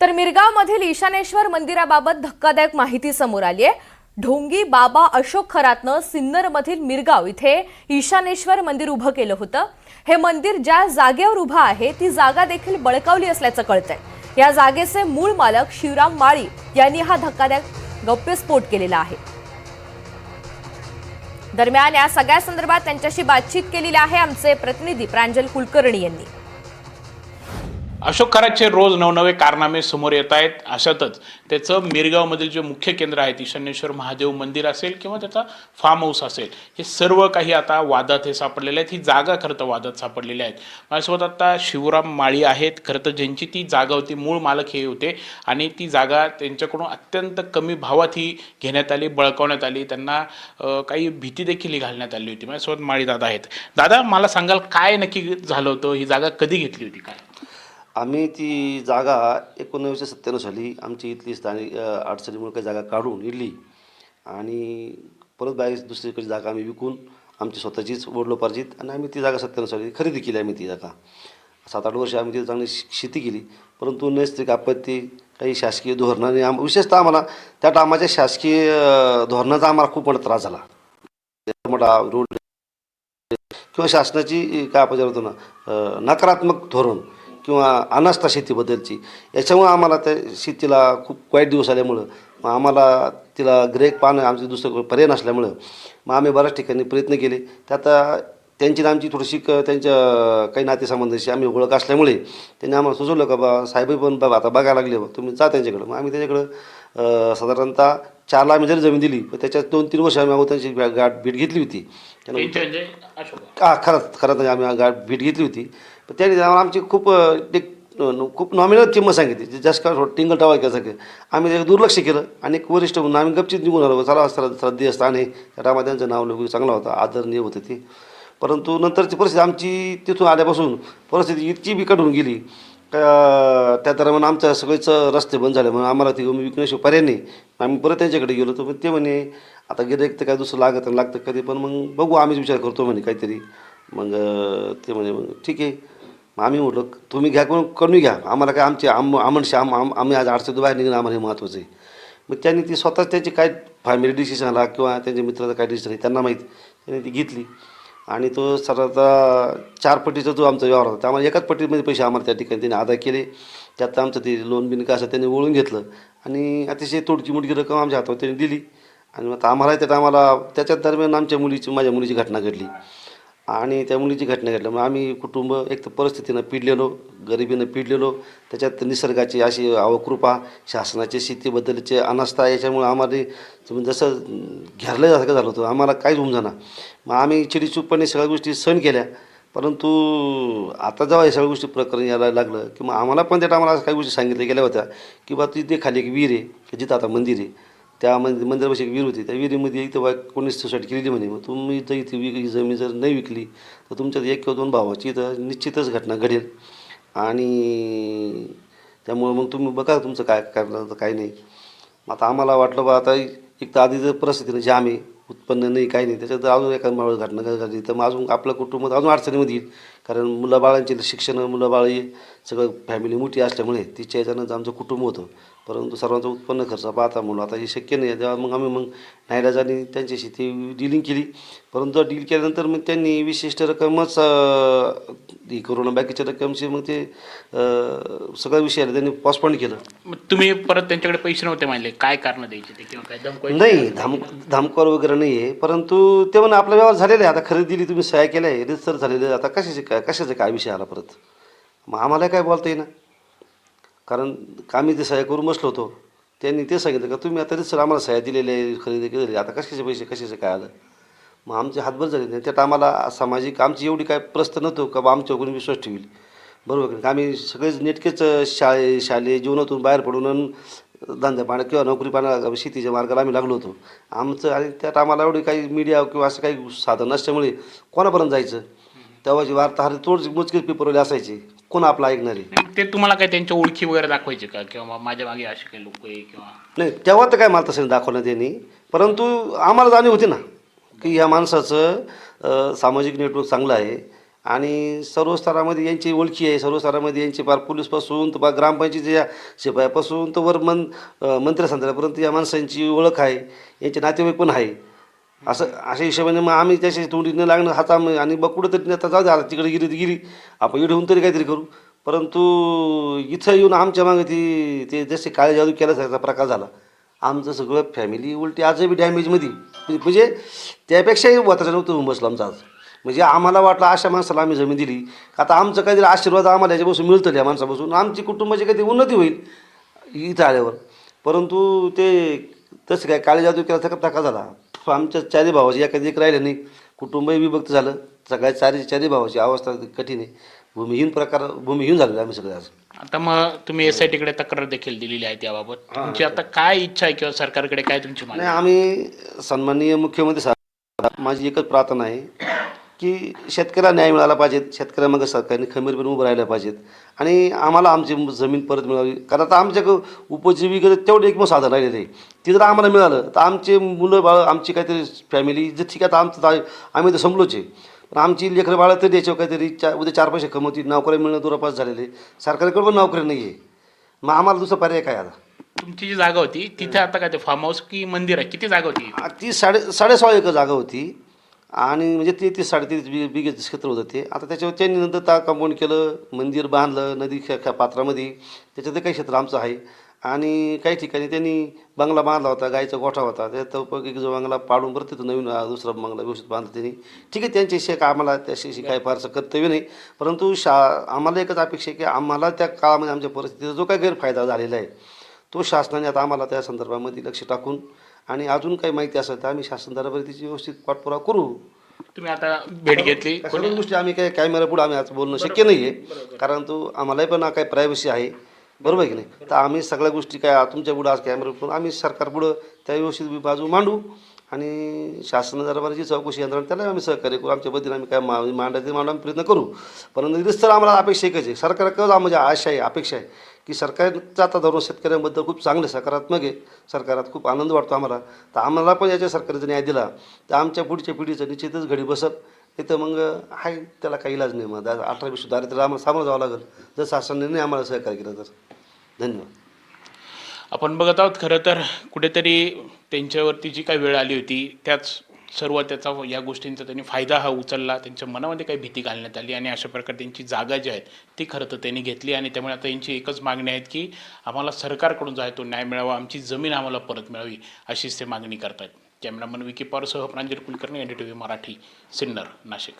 तर मिरगावमधील ईशानेश्वर मंदिराबाबत धक्कादायक माहिती समोर आली आहे। ढोंगी बाबा अशोक खरातनं सिन्नरमधील मिरगाव इथे ईशानेश्वर मंदिर उभं केलं होतं। हे मंदिर ज्या जागेवर उभं आहे ती जागा देखील बळकावली असल्याचं कळतंय। या जागेचे मूळ मालक शिवराम माळी यांनी हा धक्कादायक गौप्यस्फोट केलेला आहे। दरम्यान या सगळ्या संदर्भात त्यांच्याशी बातचीत केलेली आहे आमचे प्रतिनिधी प्रांजल कुलकर्णी यांनी। अशोक खरातचे रोज नवनवे कारनामे समोर येत आहेत। अशातच त्याचं मिरगावमधील जे मुख्य केंद्र आहे ईशानेश्वर महादेव मंदिर असेल किंवा त्याचा फार्म हाऊस असेल, हे सर्व काही आता वादात हे सापडलेले आहेत। ही जागा खरं तर वादात सापडलेली आहेत। माझ्यासोबत आता शिवराम माळी आहेत, खरं तर ज्यांची ती जागा होती, मूळ मालक हे होते आणि ती जागा त्यांच्याकडून अत्यंत कमी भावात ही घेण्यात आली, बळकावण्यात आली, त्यांना काही भीती देखील घालण्यात आली होती। माझ्यासोबत माळी दादा आहेत। दादा, मला सांगाल काय नक्की झालं होतं? ही जागा कधी घेतली होती काय? आम्ही ती जागा 1997 साली आमची इथली स्थानिक अडचणीमुळे काही जागा काढून इडली आणि परत बाहेर दुसरीकडे जागा आम्ही विकून आमची स्वतःचीच वडिलोपार्जित आणि आम्ही ती जागा 97 साली खरेदी केली। आम्ही ती जागा 7-8 वर्ष आम्ही ती चांगली शेती केली, परंतु नैसर्गिक आपत्ती, काही शासकीय धोरणाने विशेषतः आम्हाला त्या टायमाच्या शासकीय धोरणाचा आम्हाला खूप मोठा त्रास झाला। मोठा रोड किंवा शासनाची काय आपण म्हणतो ना नकारात्मक धोरण किंवा अनास्था शेतीबद्दलची, याच्यामुळे आम्हाला त्या शेतीला खूप वाईट दिवस आल्यामुळं मग आम्हाला तिला ग्रेक पाहणं आमचं दुसरं पर्याय नसल्यामुळं मग आम्ही बऱ्याच ठिकाणी प्रयत्न केले। त्यात त्यांची आमची थोडीशी त्यांच्या काही नातेसंबंधाशी आम्ही ओळख असल्यामुळे त्यांनी आम्हाला सुचवलं का बा साहेब पण बाबा आता बघायला लागले, तुम्ही जा त्यांच्याकडं। मग आम्ही त्यांच्याकडं साधारणतः 4 लाख आम्ही जरी जमीन दिली, पण त्याच्यात 2-3 वर्ष आम्ही त्यांची गाठ भेट घेतली होती। खरंच आम्ही गाठ भेट घेतली होती, पण त्यांनी आमची खूप नॉमिनल किंमत सांगितली, जस्ट का टिंगल टावा केल्यासारखं। आम्ही त्याचं दुर्लक्ष केलं आणि एक वरिष्ठ म्हणून आम्ही गपचीत निघून आलो। चला श्रद्धेस्थान आहे, त्या टायमात त्यांचं नाव लोक चांगला होता, आदरणीय होतं ते। परंतु नंतरची परिस्थिती आमची तिथून आल्यापासून परिस्थिती इतकी बिकट होऊन गेली, त्या दरम्यान आमच्या सगळेच रस्ते बंद झाले, म्हणून आम्हाला ती विकण्याशिवाय पर्याय नाही। आम्ही परत त्यांच्याकडे गेलो तर ते म्हणे आता गिऱ्हाईक तर काय दुसरं लागतं कधी, पण मग बघू, आम्हीच विचार करतो म्हणे काहीतरी। मग ते म्हणे मग ठीक आहे। मग आम्ही म्हटलं तुम्ही घ्या, कमी घ्या, आम्हाला काय आमची आम्ही आज अडचणीतून बाहेर निघणं आम्हाला हे महत्त्वाचं आहे। मग त्यांनी ती स्वतःच त्यांची काय फॅमिली डिसिजन आला किंवा त्यांच्या मित्राचा काय डिसिजन आहे त्यांना माहीत, त्यांनी ती घेतली आणि तो साधारणतः 4 पटीचा जो आमचा व्यवहार होता, आम्हाला एकाच पटीमध्ये पैसे आम्हाला त्या ठिकाणी त्यांनी अदा केले। त्यात आमचं ते लोन बिन काय असं त्यांनी वळून घेतलं आणि अतिशय तोडकी मोडकी रक्कम आमच्या हातावर त्यांनी दिली। आणि मग आम्हाला त्याच्या दरम्यान माझ्या मुलीची घटना घडली आणि त्या मुलीची घटना घडल्यामुळे आम्ही कुटुंब एक तर परिस्थितीनं पिडलेलो, गरिबीनं पिडलेलो, त्याच्यात निसर्गाची अशी अवकृपा, शासनाची शेतीबद्दलचे अनास्था, याच्यामुळे आम्हाला जसं घेरल्यासारखं झालं होतं, आम्हाला काहीच होऊन जाणार। मग आम्ही चिडीचूपपणे सगळ्या गोष्टी सहन केल्या, परंतु आता जेव्हा हे सगळ्या गोष्टी प्रकरण यायला लागलं की मग आम्हाला पण त्या टायमाला काही गोष्टी सांगितल्या गेल्या होत्या की बा तिथे खाली एक विहीर आहे की जिथं आता मंदिर आहे, त्या मंदिरापाशी एक विहीर होती, त्या विहिरीमध्ये इथं कोणी सुसाईड केलेली म्हणे। मग तुम्ही इथं जमीन जर नाही विकली तर तुमच्यात 1 किंवा 2 भावाची इथं निश्चितच घटना घडेल आणि त्यामुळं मग तुम्ही बघा तुमचं काय करणार तर काय नाही। आता आम्हाला वाटलं बा आता एक तर आधी जर परिस्थितीनं जाम आहे, उत्पन्न नाही, काही नाही, त्याच्यात आजून एखाद घटना घडली तर मग अजून आपलं कुटुंब अजून अडचणीमध्ये येईल, कारण मुलाबाळांचे शिक्षण, मुलंबाळी सगळं फॅमिली मोठी असल्यामुळे तिच्या याच्यानं आमचं कुटुंब होतं। परंतु सर्वांचं उत्पन्न खर्च पाहता म्हणून आता हे शक्य नाही, तेव्हा मग आम्ही नाईलाजाने त्यांच्याशी ती डीलिंग केली। परंतु डील केल्यानंतर मग त्यांनी विशिष्ट रक्कमच ही करून बाकीच्या रक्कमची मग ते सगळ्या विषयाला त्यांनी पोस्टपोन केलं। मग तुम्ही परत त्यांच्याकडे पैसे नव्हते मानले, काय कारण द्यायचे ते किंवा काय धमकी? नाही, धमकवर वगैरे नाही आहे, परंतु ते म्हणून आपला व्यवहार झालेला आहे, आता खरेदी दिली, तुम्ही सह्या केल्या आहे, रितसर झालेलं आहे, आता कशाचे काय विषय आला परत? मग आम्हाला काय बोलता येईना, कारण आम्ही ते सह्या करून बसलो होतो। त्यांनी ते सांगितलं का तुम्ही आता रितसर आम्हाला सह्या दिलेल्या आहे, खरेदी केलेली, आता कशाचे पैसे कशाचे काय आलं? मग आमचे हातभर झाले नाही। त्या टायमाला सामाजिक आमची एवढी काय प्रस्थ नव्हतं का बा आमच्यावर कोणी विश्वास ठेवील, बरोबर का? आम्ही सगळेच नेटकेच शालेय जीवनातून बाहेर पडून धंदा पाण्या किंवा नोकरी पाण्या शेतीच्या मार्गाला आम्ही लागलो होतो आमचं। आणि त्या टायमाला एवढी काही मीडिया किंवा असं काही साधन नसल्यामुळे कोणापर्यंत जायचं, तेव्हाची वार्ताहर तोच मोजकेच पेपरवाले असायचे, कोण आपलं ऐकणारे? ते तुम्हाला काय त्यांच्या ओळखी वगैरे दाखवायचे का किंवा माझ्या मागे असे काही लोक आहे किंवा नाही? तेव्हा तर काय मला तसं दाखवण्यात यांनी, परंतु आम्हाला जाणीव होती ना की ह्या माणसाचं सामाजिक नेटवर्क चांगलं आहे आणि सर्व स्तरामध्ये यांची ओळखी आहे, सर्व स्तरामध्ये यांची पार पोलीसपासून तर पार ग्रामपंचायतीच्या शिपायापासून तर वर मंत्र्यापर्यंत या माणसांची ओळख आहे, यांचे नातेवाईक पण आहे. अशा हिशोबाने मग आम्ही त्याच्या तोंडी न लागणं हातामध्ये आणि मग कुठंतरी आता जाऊ द्या, तिकडे गेली तर गेली, आपण इकडे होऊन तरी काहीतरी करू. परंतु इथं येऊन आमच्या मागे ते जसे काळे जादू केल्यासारखा प्रकार झाला. आमचं सगळं फॅमिली उलटी आजही डॅमेजमध्ये, म्हणजे त्यापेक्षाही वातावरण नव्हतं होऊन बसलं आमचं आज. म्हणजे आम्हाला वाटलं अशा माणसाला आम्ही जमीन दिली का आता आमचं काहीतरी आशीर्वाद आम्हाला याच्यापासून मिळतं या माणसापासून, आमची कुटुंबाची काहीतरी उन्नती होईल इथं आल्यावर. परंतु ते तसं काय काळे जादू केल्यासारखा प्रकार झाला. आमच्या चारी भावाची एखादी एक राहिलं नाही, कुटुंबही विभक्त झालं. सगळ्या चारी भावाची अवस्था कठीण आहे. भूमिहीन झालेलं आम्ही सगळे आज. आता मग तुम्ही SIT कडे तक्रार देखील दिलेली आहे त्याबाबत. तुमची आता काय इच्छा आहे किंवा सरकारकडे काय तुमची मागणी नाही, आम्ही सन्माननीय मुख्यमंत्री साहेब, माझी एकच प्रार्थना आहे की शेतकऱ्याला न्याय मिळाला पाहिजेत, शेतकऱ्यामागे सरकारने खंबीरपणे उभं राहिलं पाहिजेत आणि आम्हाला आमची जमीन परत मिळावी. कारण आता आमच्याकडं उपजीविका तेवढं एकमेव साधन राहिलेलं आहे. ती जर आम्हाला मिळालं तर आमचे मुलं बाळ, आमची काहीतरी फॅमिली जर ठीक आहे, आता आमचं आम्ही तर संपलोच आहे, पण आमची लेकरं बाळं तरी द्यायच्यावर काहीतरी उद्या 4 पैसे कमवतील. नोकऱ्या मिळणं दुरापास झालेले, सरकारकडे पण नोकरी नाही आहे. मग आम्हाला दुसरा पर्याय काय आता? तुमची जी जागा होती तिथे आता काय ते फार्म हाऊस की मंदिर आहे, किती जागा होती? ती 16.5 एकर जागा होती आणि म्हणजे ते 33 बिघेचं क्षेत्र होतं ते. आता त्याच्यावर त्यांनी नंतर कंपाऊंड केलं, मंदिर बांधलं नदी पात्रामध्ये, त्याच्यात काही क्षेत्र आमचं आहे. आणि काही ठिकाणी त्यांनी बंगला बांधला होता, गायचा गोठा होता, त्यात एक जो बंगला पाडून परत तिथं नवीन दुसरा बंगला व्यवस्थित बांधला त्यांनी. ठीक आहे, त्यांच्याशी आम्हाला त्याच्याशी काही फारसं कर्तव्य नाही. परंतु आम्हाला एकच अपेक्षा आहे की आम्हाला त्या काळामध्ये आमच्या परिस्थितीचा जो काही गैरफायदा झालेला आहे तो शासनाने आता आम्हाला त्या संदर्भामध्ये लक्ष टाकून आणि अजून काही माहिती असेल तर आम्ही शासन दरावर तिची व्यवस्थित पाठपुरावा करू. तुम्ही आता भेट घेतली, सर्व गोष्टी आम्ही काही कॅमेरा पुढे आम्ही आज बोलणं शक्य नाही आहे, कारण तो आम्हालाही पण काही प्रायव्हसी आहे, बरोबर आहे की नाही. तर आम्ही सगळ्या गोष्टी काय तुमच्या पुढं आज कॅमेरा पुढं आम्ही सरकार पुढं त्या व्यवस्थित बाजू मांडू आणि शासन दरबाराची चौकशी यंत्रणा त्याला आम्ही सहकार्य करू. आमच्या पद्धतीने आम्ही काय मांडायचं आम्ही प्रयत्न करू. परंतु रिस्तर आम्हाला अपेक्षा एकच आहे, सरकारकडं म्हणजे आशा आहे, अपेक्षा आहे की सरकारचा आता धोरण शेतकऱ्यांबद्दल खूप चांगलं सकारात्मक आहे. सरकारात खूप आनंद वाटतो आम्हाला. तर आम्हाला पण याच्या सरकारचा न्याय दिला तर आमच्या पुढच्या पिढीचं निश्चितच घडी बसत. इथं मग आहे त्याला काही इलाज नाही. मग 18-20 दारिद्र्याला आम्हाला सामोरं जावं लागेल जर शासनाने नाही आम्हाला सहकार्य केलं तर. धन्यवाद. आपण बघत आहोत खरं तर कुठेतरी त्यांच्यावरती जी काही वेळ आली होती त्याच सर्व त्याचा या गोष्टींचा त्यांनी फायदा हा उचलला. त्यांच्या मनामध्ये काही भीती घालण्यात आली आणि अशा प्रकारे त्यांची जागा जी आहे ती खरं तर त्यांनी घेतली आणि त्यामुळे आता यांची एकच मागणी आहे की आम्हाला सरकारकडून जो आहे तो न्याय मिळावा, आमची जमीन आम्हाला परत मिळावी अशीच ते मागणी करतात. कॅमेरामन विकी पवारसह प्रांजल कुलकर्णी, NDTV मराठी, सिन्नर, नाशिक.